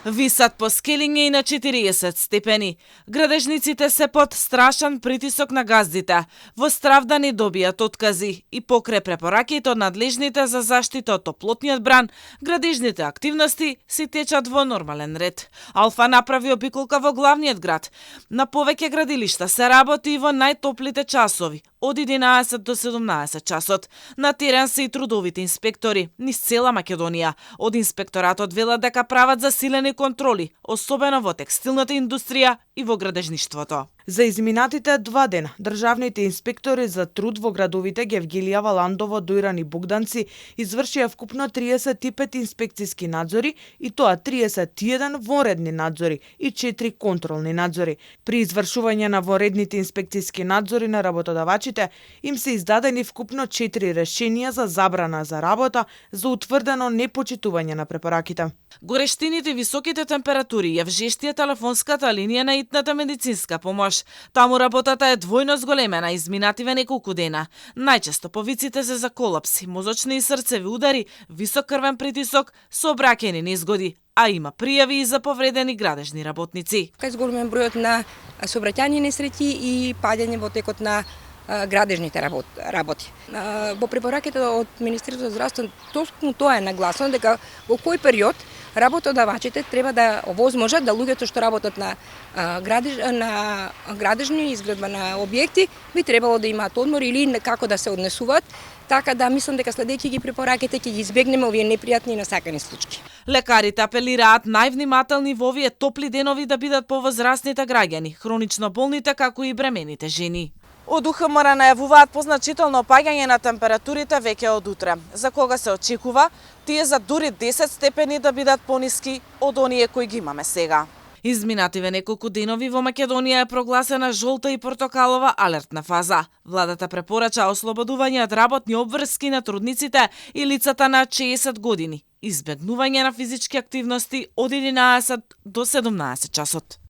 Висат по скелиња и на 40 степени. Градежниците се под страшен притисок на газдите. Во страв да не добијат откази и покрај препораките од надлежните за заштита од топлотниот бран, градежните активности си течат во нормален ред. Алфа направи обиколка во главниот град. На повеќе градилишта се работи и во најтоплите часови, од 11 до 17 часот. На терен се и трудовите инспектори низ цела Македонија. Од инспекторатот велат дека прават засилени контроли, особено во текстилната индустрија и во градежништвото. За изминатите 2 дена, државните инспектори за труд во градовите Гевгелијава, Ландово, Дојран и Богданци извршија вкупно 35 инспекциски надзори, и тоа 31 вонредни надзори и 4 контролни надзори. При извршување на вонредните инспекциски надзори на работодавачите им се издадени вкупно 4 решенија за забрана за работа за утврдено непочитување на препораките. Горештините и високите температури ја вжештија телефонската линија на итната медицинска помош. Таму работата е двојно зголемена изминативе неколку дена. Најчесто повиците се за колапси, мозочни и срцеви удари, висок крвен притисок, сообраќајни незгоди, а има пријави и за повредени градежни работници. Кај зголемен бројот на сообраќајни несреќи и паѓање во текот на градежните работи. Во препораките од Министерството за здравство токму тоа е нагласено дека во кој период работодавачите треба да овозможат да луѓето што работат на градежни изградба на објекти би требало да имаат одмор или како да се однесуваат, така да мислам дека следејќи ги препораките ќе ги избегнеме овие непријатни и насакани случаи. Лекарите апелираат највнимателни во овие топли денови да бидат повозрастните граѓани, хронично болните како и бремените жени. Од УХМР најавуваат позначително паѓање на температурите веќе од утре, за кога се очекува тие за дури 10 степени да бидат пониски од оние кои ги имаме сега. Изминативе неколку денови во Македонија е прогласена жолта и портокалова алертна фаза. Владата препорача ослободување од работни обврски на трудниците и лицата на 60 години, избегнување на физички активности од 11 до 17 часот.